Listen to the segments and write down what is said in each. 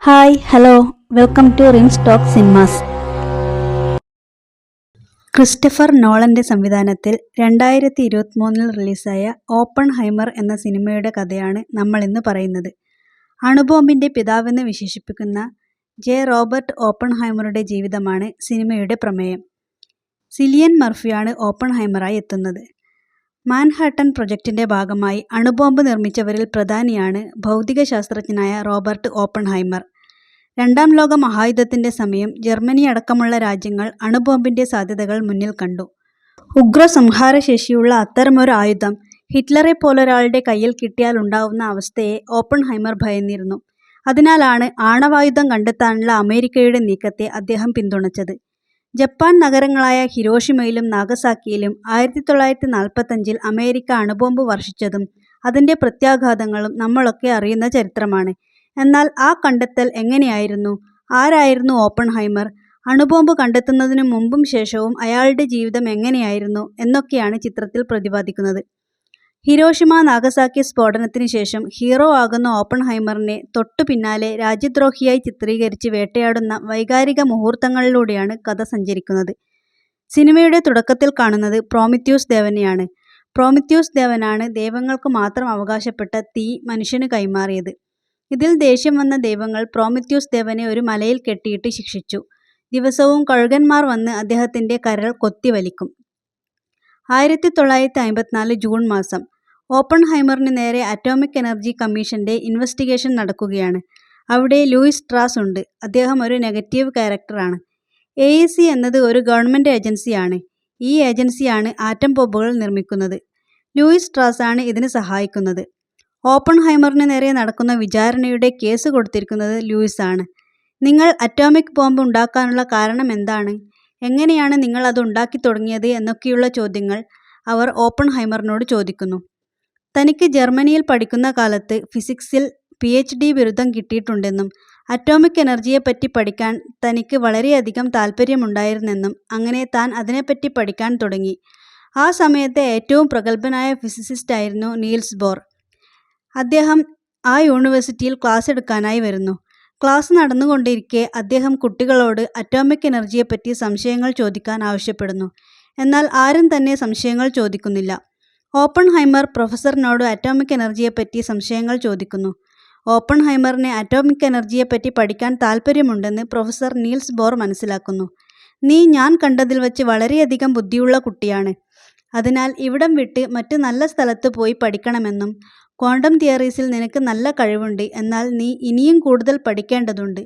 Hi hello welcome to Rims Talk Cinemas. Christopher നോളന്റെ സംവിധാനത്തിൽ 2023 റിലീസായ ഓപ്പൺ ഹൈമർ എന്ന സിനിമയുടെ കഥയാണ് നമ്മൾ ഇന്ന് പറയുന്നത്. അണുബോംബിന്റെ പിതാവെന്ന് വിശേഷിപ്പിക്കുന്ന ജെ. റോബർട്ട് ഓപ്പൺഹൈമറുടെ ജീവിതമാണ് സിനിമയുടെ പ്രമേയം. സിലിയൻ മർഫിയാണ് ഓപ്പൺഹൈമറായി എത്തുന്നത്. മാൻഹാട്ടൻ പ്രൊജക്ടിന്റെ ഭാഗമായി അണുബോംബ് നിർമ്മിച്ചവരിൽ പ്രധാനിയാണ് ഭൗതികശാസ്ത്രജ്ഞനായ റോബർട്ട് ഓപ്പൺഹൈമർ. രണ്ടാം ലോക മഹായുദ്ധത്തിന്റെ സമയം ജർമ്മനി അടക്കമുള്ള രാജ്യങ്ങൾ അണുബോംബിന്റെ സാധ്യതകൾ മുന്നിൽ കണ്ടു. ഉഗ്രസംഹാരശേഷിയുള്ള അത്തരമൊരു ആയുധം ഹിറ്റ്ലറെ പോലൊരാളുടെ കയ്യിൽ കിട്ടിയാൽ ഉണ്ടാവുന്ന അവസ്ഥയെ ഓപ്പൺഹൈമർ ഭയന്നിരുന്നു. അതിനാലാണ് ആണവായുധം കണ്ടെത്താനുള്ള അമേരിക്കയുടെ നീക്കത്തെ അദ്ദേഹം പിന്തുണച്ചത്. ജപ്പാൻ നഗരങ്ങളായ ഹിരോഷിമയിലും നാഗസാക്കിയിലും 1945 അമേരിക്ക അണുബോംബ് വർഷിച്ചതും അതിന്റെ പ്രത്യാഘാതങ്ങളും നമ്മളൊക്കെ അറിയുന്ന ചരിത്രമാണ്. എന്നാൽ ആ കണ്ടെത്തൽ എങ്ങനെയായിരുന്നു? ആരായിരുന്നു ഓപ്പൺഹൈമർ? അണുബോംബ് കണ്ടെത്തുന്നതിനു മുമ്പും ശേഷവും അയാളുടെ ജീവിതം എങ്ങനെയായിരുന്നു എന്നൊക്കെയാണ് ചിത്രത്തിൽ പ്രതിപാദിക്കുന്നത്. ഹിരോഷിമ നാഗസാക്കി സ്ഫോടനത്തിന് ശേഷം ഹീറോ ആകുന്ന ഓപ്പൺഹൈമറിനെ തൊട്ടു പിന്നാലെ രാജ്യദ്രോഹിയായി ചിത്രീകരിച്ച് വേട്ടയാടുന്ന വൈകാരിക മുഹൂർത്തങ്ങളിലൂടെയാണ് കഥ സഞ്ചരിക്കുന്നത്. സിനിമയുടെ തുടക്കത്തിൽ കാണുന്നത് പ്രോമിത്യൂസ് ദേവനെയാണ്. പ്രോമിത്യൂസ് ദേവനാണ് ദൈവങ്ങൾക്ക് മാത്രം അവകാശപ്പെട്ട തീ മനുഷ്യന് കൈമാറിയത്. ഇതിൽ ദേഷ്യം വന്ന ദൈവങ്ങൾ പ്രോമിത്യൂസ് ദേവനെ ഒരു മലയിൽ കെട്ടിയിട്ട് ശിക്ഷിച്ചു. ദിവസവും കഴുകന്മാർ വന്ന് അദ്ദേഹത്തിന്റെ കരൾ കൊത്തിവലിക്കും. 1954 ജൂൺ മാസം ഓപ്പൺഹൈമറിന് നേരെ അറ്റോമിക് എനർജി കമ്മീഷന്റെ ഇൻവെസ്റ്റിഗേഷൻ നടക്കുകയാണ്. അവിടെ ലൂയിസ് സ്ട്രാസ് ഉണ്ട്. അദ്ദേഹം ഒരു നെഗറ്റീവ് ക്യാരക്ടറാണ്. AEC എന്നത് ഒരു ഗവൺമെന്റ് ഏജൻസിയാണ്. ഈ ഏജൻസിയാണ് ആറ്റം ബോംബുകൾ നിർമ്മിക്കുന്നത്. ലൂയിസ് സ്ട്രാസ് ആണ് ഇതിന് സഹായിക്കുന്നത്. ഓപ്പൺഹൈമറിന് നേരെ നടക്കുന്ന വിചാരണയുടെ കേസ് കൊടുത്തിരിക്കുന്നത് ലൂയിസ് ആണ്. നിങ്ങൾ അറ്റോമിക് ബോംബ് ഉണ്ടാക്കാനുള്ള കാരണം എന്താണ്? എങ്ങനെയാണ് നിങ്ങൾ അത് ഉണ്ടാക്കി തുടങ്ങിയത് എന്നൊക്കെയുള്ള ചോദ്യങ്ങൾ അവർ ഓപ്പൺഹൈമറിനോട് ചോദിക്കുന്നു. തനിക്ക് ജർമ്മനിയിൽ പഠിക്കുന്ന കാലത്ത് ഫിസിക്സിൽ PhD ബിരുദം കിട്ടിയിട്ടുണ്ടെന്നും അറ്റോമിക് എനർജിയെപ്പറ്റി പഠിക്കാൻ തനിക്ക് വളരെയധികം താല്പര്യമുണ്ടായിരുന്നെന്നും അങ്ങനെ താൻ അതിനെപ്പറ്റി പഠിക്കാൻ തുടങ്ങി. ആ സമയത്തെ ഏറ്റവും പ്രഗത്ഭനായ ഫിസിസിസ്റ്റ് ആയിരുന്നു നീൽസ് ബോർ. അദ്ദേഹം ആ യൂണിവേഴ്സിറ്റിയിൽ ക്ലാസ് എടുക്കാനായി വരുന്നു. ക്ലാസ് നടന്നുകൊണ്ടിരിക്കെ അദ്ദേഹം കുട്ടികളോട് അറ്റോമിക് എനർജിയെപ്പറ്റി സംശയങ്ങൾ ചോദിക്കാൻ ആവശ്യപ്പെടുന്നു. എന്നാൽ ആരും തന്നെ സംശയങ്ങൾ ചോദിക്കുന്നില്ല. ഓപ്പൺഹൈമർ പ്രൊഫസറിനോട് അറ്റോമിക് എനർജിയെപ്പറ്റി സംശയങ്ങൾ ചോദിക്കുന്നു. ഓപ്പൺഹൈമറിന് അറ്റോമിക് എനർജിയെപ്പറ്റി പഠിക്കാൻ താല്പര്യമുണ്ടെന്ന് പ്രൊഫസർ നീൽസ് ബോർ മനസ്സിലാക്കുന്നു. നീ ഞാൻ കണ്ടതിൽ വച്ച് വളരെയധികം ബുദ്ധിയുള്ള കുട്ടിയാണ്. അതിനാൽ ഇവിടം വിട്ട് മറ്റ് നല്ല സ്ഥലത്ത് പോയി പഠിക്കണമെന്നും ക്വാണ്ടം തിയറീസിൽ നിനക്ക് നല്ല കഴിവുണ്ട്, എന്നാൽ നീ ഇനിയും കൂടുതൽ പഠിക്കേണ്ടതുണ്ട്.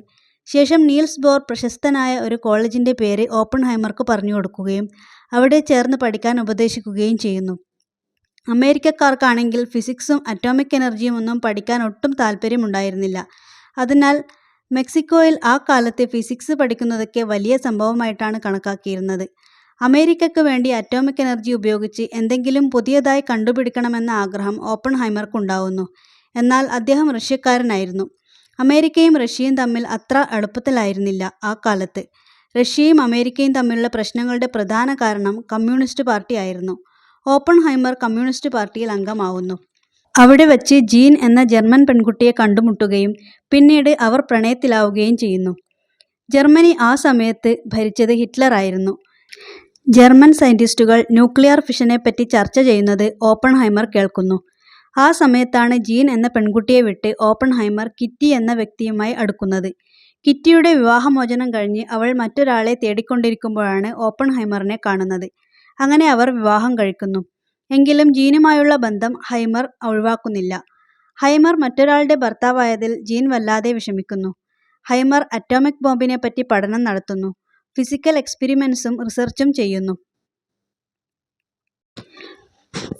ശേഷം നീൽസ് ബോർ പ്രശസ്തനായ ഒരു കോളേജിന്റെ പേര് ഓപ്പൺഹൈമർക്ക് പറഞ്ഞു കൊടുക്കുകയും അവിടെ ചേർന്ന് പഠിക്കാൻ ഉപദേശിക്കുകയും ചെയ്യുന്നു. അമേരിക്കക്കാർക്കാണെങ്കിൽ ഫിസിക്സും അറ്റോമിക് എനർജിയും ഒന്നും പഠിക്കാൻ ഒട്ടും താല്പര്യമുണ്ടായിരുന്നില്ല. അതിനാൽ മെക്സിക്കോയിൽ ആ കാലത്ത് ഫിസിക്സ് പഠിക്കുന്നതൊക്കെ വലിയ സംഭവമായിട്ടാണ് കണക്കാക്കിയിരുന്നത്. അമേരിക്കയ്ക്ക് വേണ്ടി അറ്റോമിക് എനർജി ഉപയോഗിച്ച് എന്തെങ്കിലും പുതിയതായി കണ്ടുപിടിക്കണമെന്ന ആഗ്രഹം ഓപ്പൺഹൈമർക്കുണ്ടാവുന്നു. എന്നാൽ അദ്ദേഹം റഷ്യക്കാരനായിരുന്നു. അമേരിക്കയും റഷ്യയും തമ്മിൽ അത്ര എളുപ്പത്തിലായിരുന്നില്ല ആ കാലത്ത്. റഷ്യയും അമേരിക്കയും തമ്മിലുള്ള പ്രശ്നങ്ങളുടെ പ്രധാന കാരണം കമ്മ്യൂണിസ്റ്റ് പാർട്ടി ആയിരുന്നു. ഓപ്പൺഹൈമർ കമ്മ്യൂണിസ്റ്റ് പാർട്ടിയിൽ അംഗമാവുന്നു. അവിടെ വച്ച് ജീൻ എന്ന ജർമ്മൻ പെൺകുട്ടിയെ കണ്ടുമുട്ടുകയും പിന്നീട് അവർ പ്രണയത്തിലാവുകയും ചെയ്യുന്നു. ജർമ്മനി ആ സമയത്ത് ഭരിച്ചത് ഹിറ്റ്ലർ ആയിരുന്നു. ജർമ്മൻ സയന്റിസ്റ്റുകൾ ന്യൂക്ലിയർ ഫിഷനെപ്പറ്റി ചർച്ച ചെയ്യുന്നത് ഓപ്പൺഹൈമർ കേൾക്കുന്നു. ആ സമയത്താണ് ജീൻ എന്ന പെൺകുട്ടിയെ വിട്ട് ഓപ്പൺഹൈമർ കിറ്റി എന്ന വ്യക്തിയുമായി അടുക്കുന്നത്. കിറ്റിയുടെ വിവാഹമോചനം കഴിഞ്ഞ് അവൾ മറ്റൊരാളെ തേടിക്കൊണ്ടിരിക്കുമ്പോഴാണ് ഓപ്പൺഹൈമറിനെ കാണുന്നത്. അങ്ങനെ അവർ വിവാഹം കഴിക്കുന്നു. എങ്കിലും ജീനുമായുള്ള ബന്ധം ഹൈമർ ഒഴിവാക്കുന്നില്ല. ഹൈമർ മറ്റൊരാളുടെ ഭർത്താവായതിൽ ജീൻ വല്ലാതെ വിഷമിക്കുന്നു. ഹൈമർ അറ്റോമിക് ബോംബിനെപ്പറ്റി പഠനം നടത്തുന്നു. ഫിസിക്കൽ എക്സ്പെരിമെന്റ്സും റിസർച്ചും ചെയ്യുന്നു.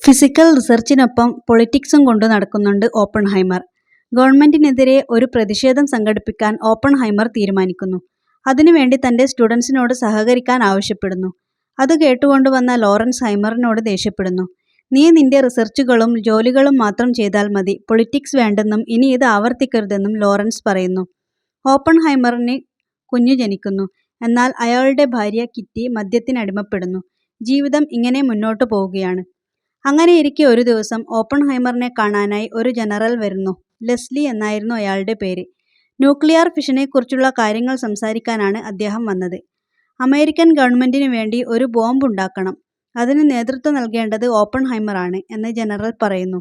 ഫിസിക്കൽ റിസർച്ചിനൊപ്പം പൊളിറ്റിക്സും കൊണ്ടു നടക്കുന്നുണ്ട് ഓപ്പൺഹൈമർ. ഗവൺമെന്റിനെതിരെ ഒരു പ്രതിഷേധം സംഘടിപ്പിക്കാൻ ഓപ്പൺഹൈമർ തീരുമാനിക്കുന്നു. അതിനുവേണ്ടി തന്റെ സ്റ്റുഡൻസിനോട് സഹകരിക്കാൻ ആവശ്യപ്പെടുന്നു. അത് കേട്ടുകൊണ്ടുവന്ന ലോറൻസ് ഹൈമറിനോട് ദേഷ്യപ്പെടുന്നു. നീ നിന്റെ റിസർച്ചുകളും ജോലികളും മാത്രം ചെയ്താൽ മതി, പൊളിറ്റിക്സ് വേണ്ടെന്നും ഇനി ഇത് ആവർത്തിക്കരുതെന്നും ലോറൻസ് പറയുന്നു. ഓപ്പൺഹൈമറിന് കുഞ്ഞു ജനിക്കുന്നു. എന്നാൽ അയാളുടെ ഭാര്യ കിറ്റി മദ്യത്തിനടിമപ്പെടുന്നു. ജീവിതം ഇങ്ങനെ മുന്നോട്ടു പോവുകയാണ്. അങ്ങനെയിരിക്കെ ഒരു ദിവസം ഓപ്പൺഹൈമറിനെ കാണാനായി ഒരു ജനറൽ വരുന്നു. ലെസ്ലി എന്നായിരുന്നു അയാളുടെ പേര്. ന്യൂക്ലിയർ ഫിഷനെക്കുറിച്ചുള്ള കാര്യങ്ങൾ സംസാരിക്കാനാണ് അദ്ദേഹം വന്നത്. അമേരിക്കൻ ഗവൺമെന്റിനു വേണ്ടി ഒരു ബോംബ് ഉണ്ടാക്കണം. അതിന് നേതൃത്വം നൽകേണ്ടത് ഓപ്പൺഹൈമർ ആണ് എന്ന് ജനറൽ പറയുന്നു.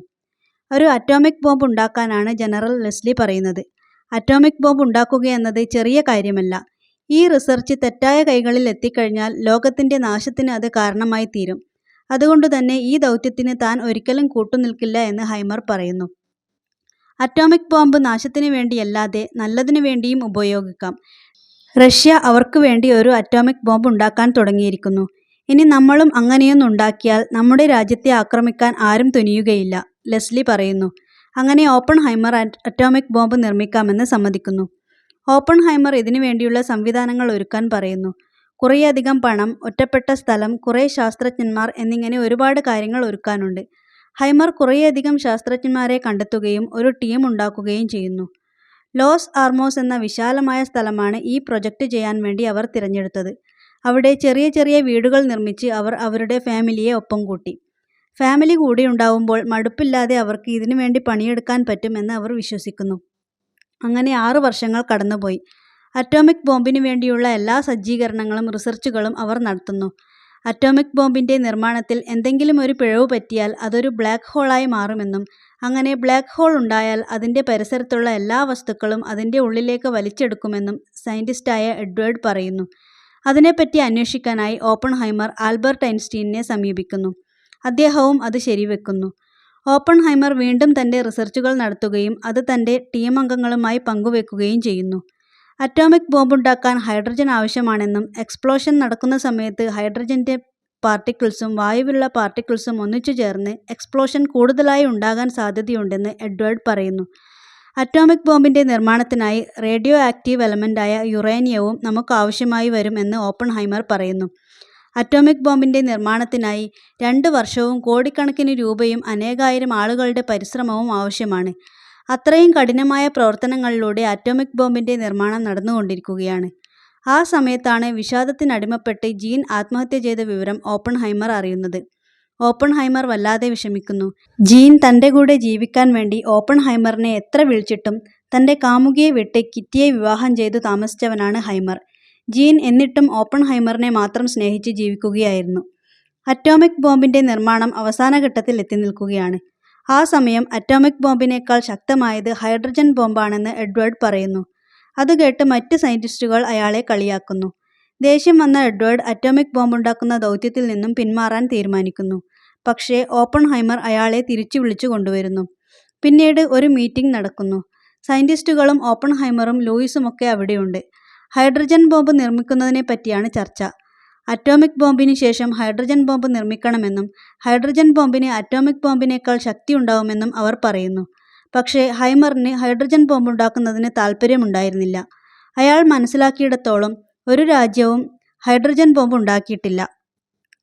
ഒരു അറ്റോമിക് ബോംബ് ഉണ്ടാക്കാനാണ് ജനറൽ ലെസ്ലി പറയുന്നത്. അറ്റോമിക് ബോംബ് ഉണ്ടാക്കുകയെന്നത് ചെറിയ കാര്യമല്ല. ഈ റിസർച്ച് തെറ്റായ കൈകളിൽ എത്തിക്കഴിഞ്ഞാൽ ലോകത്തിന്റെ നാശത്തിന് അത് കാരണമായി തീരും. അതുകൊണ്ടുതന്നെ ഈ ദൗത്യത്തിന് താൻ ഒരിക്കലും കൂട്ടുനിൽക്കില്ല എന്ന് ഹൈമർ പറയുന്നു. അറ്റോമിക് ബോംബ് നാശത്തിനു വേണ്ടിയല്ലാതെ നല്ലതിനു വേണ്ടിയും ഉപയോഗിക്കാം. റഷ്യ അവർക്ക് വേണ്ടി ഒരു അറ്റോമിക് ബോംബ് ഉണ്ടാക്കാൻ തുടങ്ങിയിരിക്കുന്നു. ഇനി നമ്മളും അങ്ങനെയൊന്നുണ്ടാക്കിയാൽ നമ്മുടെ രാജ്യത്തെ ആക്രമിക്കാൻ ആരും തുനിയുകയില്ല, ലെസ്ലി പറയുന്നു. അങ്ങനെ ഓപ്പൺഹൈമർ അറ്റോമിക് ബോംബ് നിർമ്മിക്കാമെന്ന് സമ്മതിക്കുന്നു. ഓപ്പൺഹൈമർ ഇതിനു വേണ്ടിയുള്ള സംവിധാനങ്ങൾ ഒരുക്കാൻ പറയുന്നു. കുറേയധികം പണം, ഒറ്റപ്പെട്ട സ്ഥലം, കുറേ ശാസ്ത്രജ്ഞന്മാർ എന്നിങ്ങനെ ഒരുപാട് കാര്യങ്ങൾ ഒരുക്കാനുണ്ട്. ഹൈമർ കുറേയധികം ശാസ്ത്രജ്ഞന്മാരെ കണ്ടെത്തുകയും ഒരു ടീം ഉണ്ടാക്കുകയും ചെയ്യുന്നു. ലോസ് ആർമോസ് എന്ന വിശാലമായ സ്ഥലമാണ് ഈ പ്രൊജക്റ്റ് ചെയ്യാൻ വേണ്ടി അവർ തിരഞ്ഞെടുത്തത്. അവിടെ ചെറിയ ചെറിയ വീടുകൾ നിർമ്മിച്ച് അവർ അവരുടെ ഫാമിലിയെ ഒപ്പം കൂട്ടി. ഫാമിലി കൂടെയുണ്ടാവുമ്പോൾ മടുപ്പില്ലാതെ അവർക്ക് ഇതിനു വേണ്ടി പണിയെടുക്കാൻ പറ്റും എന്ന് അവർ വിശ്വസിക്കുന്നു. അങ്ങനെ 6 വർഷങ്ങൾ കടന്നുപോയി. അറ്റോമിക് ബോംബിനു വേണ്ടിയുള്ള എല്ലാ സജ്ജീകരണങ്ങളും റിസർച്ചുകളും അവർ നടത്തുന്നു. അറ്റോമിക് ബോംബിന്റെ നിർമ്മാണത്തിൽ എന്തെങ്കിലും ഒരു പിഴവ് പറ്റിയാൽ അതൊരു ബ്ലാക്ക് ഹോളായി മാറുമെന്നും അങ്ങനെ ബ്ലാക്ക് ഹോൾ ഉണ്ടായാൽ അതിന്റെ പരിസരത്തുള്ള എല്ലാ വസ്തുക്കളും അതിന്റെ ഉള്ളിലേക്ക് വലിച്ചെടുക്കുമെന്നും സയന്റിസ്റ്റായ എഡ്വേർഡ് പറയുന്നു. അതിനെപ്പറ്റി അന്വേഷിക്കാനായി ഓപ്പൺഹൈമർ ആൽബർട്ട് ഐൻസ്റ്റീനെ സമീപിക്കുന്നു. അദ്ദേഹവും അത് ശരിവെക്കുന്നു. ഓപ്പൺഹൈമർ വീണ്ടും തന്റെ റിസർച്ചുകൾ നടത്തുകയും അത് തന്റെ ടീമംഗങ്ങളുമായി പങ്കുവെക്കുകയും ചെയ്യുന്നു. അറ്റോമിക് ബോംബുണ്ടാക്കാൻ ഹൈഡ്രജൻ ആവശ്യമാണെന്നും എക്സ്പ്ലോഷൻ നടക്കുന്ന സമയത്ത് ഹൈഡ്രജന്റെ പാർട്ടിക്കിൾസും വായുവിലുള്ള പാർട്ടിക്കിൾസും ഒന്നിച്ചു ചേർന്ന് എക്സ്പ്ലോഷൻ കൂടുതലായി ഉണ്ടാകാൻ സാധ്യതയുണ്ടെന്ന് എഡ്വേർഡ് പറയുന്നു. അറ്റോമിക് ബോംബിന്റെ നിർമ്മാണത്തിനായി റേഡിയോ ആക്റ്റീവ് എലമെന്റായ യുറേനിയവും നമുക്ക് ആവശ്യമായി വരും എന്ന് ഓപ്പൺഹൈമർ പറയുന്നു. അറ്റോമിക് ബോംബിന്റെ നിർമ്മാണത്തിനായി 2 വർഷവും കോടിക്കണക്കിന് രൂപയും അനേകായിരം ആളുകളുടെ പരിശ്രമവും ആവശ്യമാണ്. അത്രയും കഠിനമായ പ്രവർത്തനങ്ങളിലൂടെ അറ്റോമിക് ബോംബിന്റെ നിർമ്മാണം നടന്നുകൊണ്ടിരിക്കുകയാണ്. ആ സമയത്താണ് വിഷാദത്തിനടിമപ്പെട്ട് ജീൻ ആത്മഹത്യ ചെയ്ത വിവരം ഓപ്പൺഹൈമർ അറിയുന്നത്. ഓപ്പൺഹൈമർ വല്ലാതെ വിഷമിക്കുന്നു. ജീൻ തന്റെ കൂടെ ജീവിക്കാൻ വേണ്ടി ഓപ്പൺഹൈമറിനെ എത്ര വിളിച്ചിട്ടും തന്റെ കാമുകിയെ വിട്ട് കിറ്റിയെ വിവാഹം ചെയ്തു താമസിച്ചവനാണ് ഹൈമർ. ജീൻ എന്നിട്ടും ഓപ്പൺഹൈമറിനെ മാത്രം സ്നേഹിച്ച് ജീവിക്കുകയായിരുന്നു. അറ്റോമിക് ബോംബിന്റെ നിർമ്മാണം അവസാന ഘട്ടത്തിൽ എത്തി നിൽക്കുകയാണ്. ആ സമയം അറ്റോമിക് ബോംബിനേക്കാൾ ശക്തമായത് ഹൈഡ്രജൻ ബോംബാണെന്ന് എഡ്വേർഡ് പറയുന്നു. അത് കേട്ട് മറ്റ് സയന്റിസ്റ്റുകൾ അയാളെ കളിയാക്കുന്നു. ദേഷ്യം വന്ന എഡ്വേർഡ് അറ്റോമിക് ബോംബുണ്ടാക്കുന്ന ദൗത്യത്തിൽ നിന്നും പിന്മാറാൻ തീരുമാനിക്കുന്നു. പക്ഷേ ഓപ്പൺഹൈമർ അയാളെ തിരിച്ചു വിളിച്ചു കൊണ്ടുവരുന്നു. പിന്നീട് ഒരു മീറ്റിംഗ് നടക്കുന്നു. സയന്റിസ്റ്റുകളും ഓപ്പൺഹൈമറും ലൂയിസുമൊക്കെ അവിടെയുണ്ട്. ഹൈഡ്രജൻ ബോംബ് നിർമ്മിക്കുന്നതിനെ പറ്റിയാണ് ചർച്ച. അറ്റോമിക് ബോംബിന് ശേഷം ഹൈഡ്രജൻ ബോംബ് നിർമ്മിക്കണമെന്നും ഹൈഡ്രജൻ ബോംബിന് അറ്റോമിക് ബോംബിനേക്കാൾ ശക്തിയുണ്ടാവുമെന്നും അവർ പറയുന്നു. പക്ഷേ ഹൈമറിന് ഹൈഡ്രജൻ ബോംബുണ്ടാക്കുന്നതിന് താൽപ്പര്യമുണ്ടായിരുന്നില്ല. അയാൾ മനസ്സിലാക്കിയിടത്തോളം ഒരു രാജ്യവും ഹൈഡ്രജൻ ബോംബ് ഉണ്ടാക്കിയിട്ടില്ല.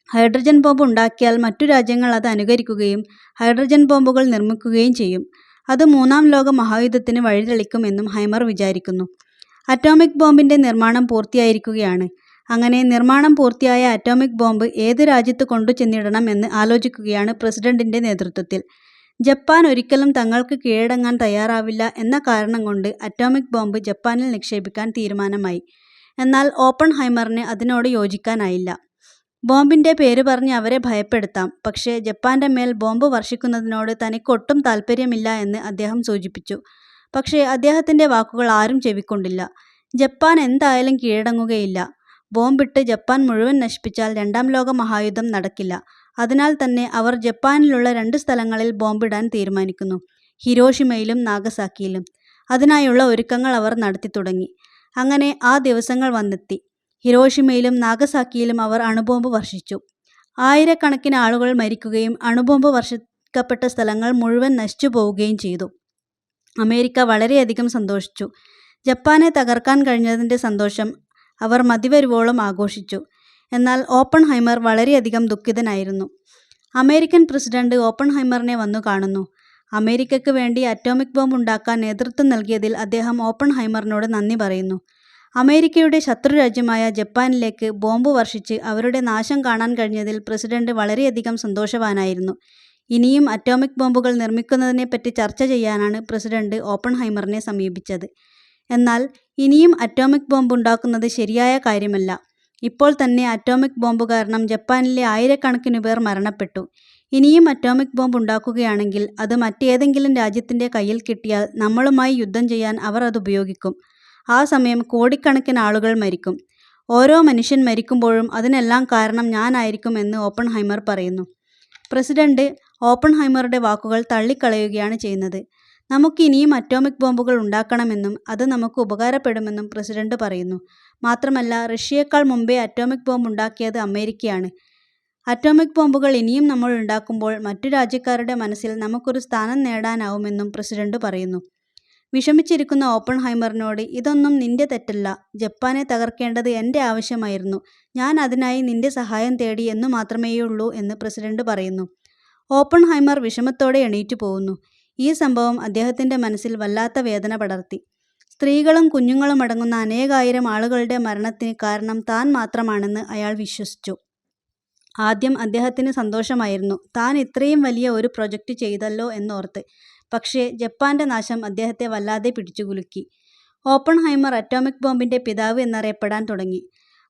ഹൈഡ്രജൻ ബോംബ് ഉണ്ടാക്കിയാൽ മറ്റു രാജ്യങ്ങൾ അത് അനുകരിക്കുകയും ഹൈഡ്രജൻ ബോംബുകൾ നിർമ്മിക്കുകയും ചെയ്യും. അത് 3-ാം ലോക മഹായുദ്ധത്തിന് വഴിതെളിക്കുമെന്നും ഹൈമർ വിചാരിക്കുന്നു. അറ്റോമിക് ബോംബിന്റെ നിർമ്മാണം പൂർത്തിയായിരിക്കുകയാണ്. അങ്ങനെ നിർമ്മാണം പൂർത്തിയായ അറ്റോമിക് ബോംബ് ഏത് രാജ്യത്ത് കൊണ്ടുചെന്നിടണം എന്ന് ആലോചിക്കുകയാണ് പ്രസിഡന്റിന്റെ നേതൃത്വത്തിൽ. ജപ്പാൻ ഒരിക്കലും തങ്ങൾക്ക് കീഴടങ്ങാൻ തയ്യാറാവില്ല എന്ന കാരണം കൊണ്ട് അറ്റോമിക് ബോംബ് ജപ്പാനിൽ നിക്ഷേപിക്കാൻ തീരുമാനമായി. എന്നാൽ ഓപ്പൺഹൈമറിന് അതിനോട് യോജിക്കാനായില്ല. ബോംബിന്റെ പേര് പറഞ്ഞ് അവരെ ഭയപ്പെടുത്താം, പക്ഷേ ജപ്പാന്റെ മേൽ ബോംബ് വർഷിക്കുന്നതിനോട് തനിക്കൊട്ടും താൽപ്പര്യമില്ല എന്ന് അദ്ദേഹം സൂചിപ്പിച്ചു. പക്ഷേ അദ്ദേഹത്തിന്റെ വാക്കുകൾ ആരും ചെവിക്കൊണ്ടില്ല. ജപ്പാൻ എന്തായാലും കീഴടങ്ങുകയില്ല. ബോംബിട്ട് ജപ്പാൻ മുഴുവൻ നശിപ്പിച്ചാൽ 2-ാം ലോക മഹായുദ്ധം നടക്കില്ല. അതിനാൽ തന്നെ അവർ ജപ്പാനിലുള്ള 2 സ്ഥലങ്ങളിൽ ബോംബിടാൻ തീരുമാനിക്കുന്നു, ഹിരോഷിമയിലും നാഗസാക്കിയിലും. അതിനായുള്ള ഒരുക്കങ്ങൾ അവർ നടത്തി തുടങ്ങി. അങ്ങനെ ആ ദിവസങ്ങൾ വന്നെത്തി. ഹിരോഷിമയിലും നാഗസാക്കിയിലും അവർ അണുബോംബ് വർഷിച്ചു. ആയിരക്കണക്കിന് ആളുകൾ മരിക്കുകയും അണുബോംബ് വർഷിക്കപ്പെട്ട സ്ഥലങ്ങൾ മുഴുവൻ നശിച്ചു പോവുകയും ചെയ്തു. അമേരിക്ക വളരെയധികം സന്തോഷിച്ചു. ജപ്പാനെ തകർക്കാൻ കഴിഞ്ഞതിന്റെ സന്തോഷം അവർ മതിവരുവോളം ആഘോഷിച്ചു. എന്നാൽ ഓപ്പൺഹൈമർ വളരെയധികം ദുഃഖിതനായിരുന്നു. അമേരിക്കൻ പ്രസിഡന്റ് ഓപ്പൺഹൈമറിനെ വന്നു കാണുന്നു. അമേരിക്കയ്ക്ക് വേണ്ടി അറ്റോമിക് ബോംബ് ഉണ്ടാക്കാൻ നേതൃത്വം നൽകിയതിൽ അദ്ദേഹം ഓപ്പൺഹൈമറിനോട് നന്ദി പറയുന്നു. അമേരിക്കയുടെ ശത്രുരാജ്യമായ ജപ്പാനിലേക്ക് ബോംബ് വർഷിച്ച് അവരുടെ നാശം കാണാൻ കഴിഞ്ഞതിൽ പ്രസിഡന്റ് വളരെയധികം സന്തോഷവാനായിരുന്നു. ഇനിയും അറ്റോമിക് ബോംബുകൾ നിർമ്മിക്കുന്നതിനെപ്പറ്റി ചർച്ച ചെയ്യാനാണ് പ്രസിഡന്റ് ഓപ്പൺഹൈമറിനെ സമീപിച്ചത്. എന്നാൽ ഇനിയും അറ്റോമിക് ബോംബ് ഉണ്ടാക്കുന്നത് ശരിയായ കാര്യമല്ല. ഇപ്പോൾ തന്നെ അറ്റോമിക് ബോംബ് കാരണം ജപ്പാനിലെ ആയിരക്കണക്കിന് പേർ മരണപ്പെട്ടു. ഇനിയും അറ്റോമിക് ബോംബ് ഉണ്ടാക്കുകയാണെങ്കിൽ അത് മറ്റേതെങ്കിലും രാജ്യത്തിൻ്റെ കയ്യിൽ കിട്ടിയാൽ നമ്മളുമായി യുദ്ധം ചെയ്യാൻ അവർ അത് ഉപയോഗിക്കും. ആ സമയം കോടിക്കണക്കിന് ആളുകൾ മരിക്കും. ഓരോ മനുഷ്യൻ മരിക്കുമ്പോഴും അതിനെല്ലാം കാരണം ഞാനായിരിക്കും എന്ന് ഓപ്പൺഹൈമർ പറയുന്നു. പ്രസിഡന്റ് ഓപ്പൺഹൈമറുടെ വാക്കുകൾ തള്ളിക്കളയുകയാണ് ചെയ്യുന്നത്. നമുക്ക് ഇനിയും അറ്റോമിക് ബോംബുകൾ ഉണ്ടാക്കണമെന്നും അത് നമുക്ക് ഉപകാരപ്പെടുമെന്നും പ്രസിഡന്റ് പറയുന്നു. മാത്രമല്ല, റഷ്യയേക്കാൾ മുമ്പേ അറ്റോമിക് ബോംബ് ഉണ്ടാക്കിയത് അമേരിക്കയാണ്. അറ്റോമിക് ബോംബുകൾ ഇനിയും നമ്മൾ ഉണ്ടാക്കുമ്പോൾ മറ്റു രാജ്യക്കാരുടെ മനസ്സിൽ നമുക്കൊരു സ്ഥാനം നേടാനാവുമെന്നും പ്രസിഡന്റ് പറയുന്നു. വിഷമിച്ചിരിക്കുന്ന ഓപ്പൺഹൈമറിനോട് ഇതൊന്നും നിന്റെ തെറ്റല്ല, ജപ്പാനെ തകർക്കേണ്ടത് എൻ്റെ ആവശ്യമായിരുന്നു, ഞാൻ അതിനായി നിന്റെ സഹായം തേടി എന്നു മാത്രമേയുള്ളൂ എന്ന് പ്രസിഡന്റ് പറയുന്നു. ഓപ്പൺഹൈമർ വിഷമത്തോടെ എണീറ്റു പോകുന്നു. ഈ സംഭവം അദ്ദേഹത്തിൻ്റെ മനസ്സിൽ വല്ലാത്ത വേദന പടർത്തി. സ്ത്രീകളും കുഞ്ഞുങ്ങളും അടങ്ങുന്ന അനേകായിരം ആളുകളുടെ മരണത്തിന് കാരണം താൻ മാത്രമാണെന്ന് അയാൾ വിശ്വസിച്ചു. ആദ്യം അദ്ദേഹത്തിന് സന്തോഷമായിരുന്നു, താൻ ഇത്രയും വലിയ ഒരു പ്രൊജക്റ്റ് ചെയ്തല്ലോ എന്നോർത്ത്. പക്ഷേ ജപ്പാന്റെ നാശം അദ്ദേഹത്തെ വല്ലാതെ പിടിച്ചുകുലുക്കി. ഓപ്പൺഹൈമർ അറ്റോമിക് ബോംബിന്റെ പിതാവ് എന്നറിയപ്പെടാൻ തുടങ്ങി.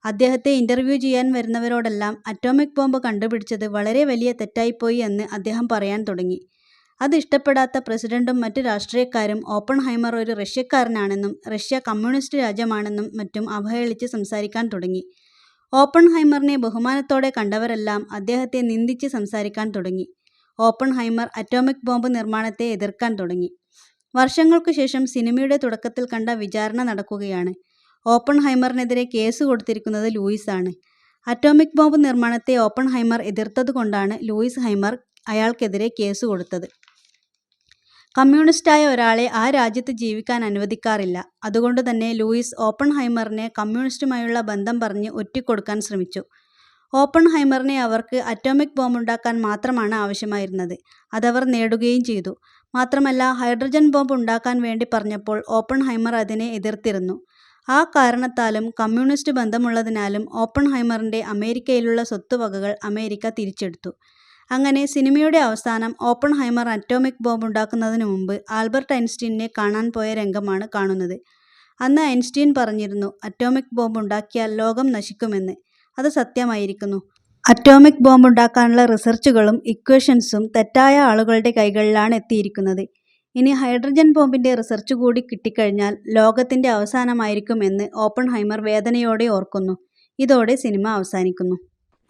അദ്ദേഹത്തെ ഇന്റർവ്യൂ ചെയ്യാൻ വരുന്നവരോടെല്ലാം അറ്റോമിക് ബോംബ് കണ്ടുപിടിച്ചത് വളരെ വലിയ തെറ്റായിപ്പോയി എന്ന് അദ്ദേഹം പറയാൻ തുടങ്ങി. അത് ഇഷ്ടപ്പെടാത്ത പ്രസിഡന്റും മറ്റു രാഷ്ട്രീയക്കാരും ഓപ്പൺഹൈമർ ഒരു റഷ്യക്കാരനാണെന്നും റഷ്യ കമ്മ്യൂണിസ്റ്റ് രാജ്യമാണെന്നും മറ്റും അവഹേളിച്ച് സംസാരിക്കാൻ തുടങ്ങി. ഓപ്പൺഹൈമറിനെ ബഹുമാനത്തോടെ കണ്ടവരെല്ലാം അദ്ദേഹത്തെ നിന്ദിച്ച് സംസാരിക്കാൻ തുടങ്ങി. ഓപ്പൺഹൈമർ അറ്റോമിക് ബോംബ് നിർമ്മാണത്തെ എതിർക്കാൻ തുടങ്ങി. വർഷങ്ങൾക്കു ശേഷം സിനിമയുടെ തുടക്കത്തിൽ കണ്ട വിചാരണ നടക്കുകയാണ്. ഓപ്പൺഹൈമറിനെതിരെ കേസ് കൊടുത്തിരിക്കുന്നത് ലൂയിസ് ആണ്. അറ്റോമിക് ബോംബ് നിർമ്മാണത്തെ ഓപ്പൺഹൈമർ എതിർത്തതുകൊണ്ടാണ് ലൂയിസ് ഹൈമർ അയാൾക്കെതിരെ കേസ് കൊടുത്തത്. കമ്മ്യൂണിസ്റ്റായ ഒരാളെ ആ രാജ്യത്ത് ജീവിക്കാൻ അനുവദിക്കാറില്ല. അതുകൊണ്ടുതന്നെ ലൂയിസ് ഓപ്പൺഹൈമറിനെ കമ്മ്യൂണിസ്റ്റുമായുള്ള ബന്ധം പറഞ്ഞ് ഒറ്റിക്കൊടുക്കാൻ ശ്രമിച്ചു. ഓപ്പൺഹൈമറിനെ അവർക്ക് അറ്റോമിക് ബോംബുണ്ടാക്കാൻ മാത്രമാണ് ആവശ്യമായിരുന്നത്. അതവർ നേടുകയും ചെയ്തു. മാത്രമല്ല, ഹൈഡ്രജൻ ബോംബ് ഉണ്ടാക്കാൻ വേണ്ടി പറഞ്ഞപ്പോൾ ഓപ്പൺഹൈമർ അതിനെ എതിർത്തിരുന്നു. ആ കാരണത്താലും കമ്മ്യൂണിസ്റ്റ് ബന്ധമുള്ളതിനാലും ഓപ്പൺഹൈമറിൻ്റെ അമേരിക്കയിലുള്ള സ്വത്തുവകകൾ അമേരിക്ക തിരിച്ചെടുത്തു. അങ്ങനെ സിനിമയുടെ അവസാനം ഓപ്പൺഹൈമർ അറ്റോമിക് ബോംബ് ഉണ്ടാക്കുന്നതിന് മുമ്പ് ആൽബർട്ട് ഐൻസ്റ്റീനെ കാണാൻ പോയ രംഗമാണ് കാണുന്നത്. അന്ന് ഐൻസ്റ്റീൻ പറഞ്ഞിരുന്നു, അറ്റോമിക് ബോംബ് ഉണ്ടാക്കിയാൽ ലോകം നശിക്കുമെന്ന്. അത് സത്യമായിരിക്കുന്നു. അറ്റോമിക് ബോംബ് ഉണ്ടാക്കാനുള്ള റിസർച്ചുകളും ഇക്വേഷൻസും തെറ്റായ ആളുകളുടെ കൈകളിലാണ് എത്തിയിരിക്കുന്നത്. ഇനി ഹൈഡ്രജൻ ബോംബിൻ്റെ റിസർച്ച് കൂടി കിട്ടിക്കഴിഞ്ഞാൽ ലോകത്തിൻ്റെ അവസാനമായിരിക്കും എന്ന് ഓപ്പൺഹൈമർ വേദനയോടെ ഓർക്കുന്നു. ഇതോടെ സിനിമ അവസാനിക്കുന്നു.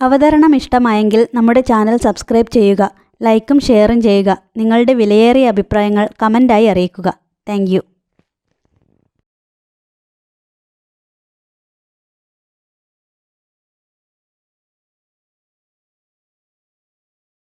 അവതരണം ഇഷ്ടമായെങ്കിൽ നമ്മുടെ ചാനൽ സബ്സ്ക്രൈബ് ചെയ്യുക, ലൈക്കും ഷെയറും ചെയ്യുക. നിങ്ങളുടെ വിലയേറിയ അഭിപ്രായങ്ങൾ കമൻ്റായി അറിയിക്കുക. Thank you.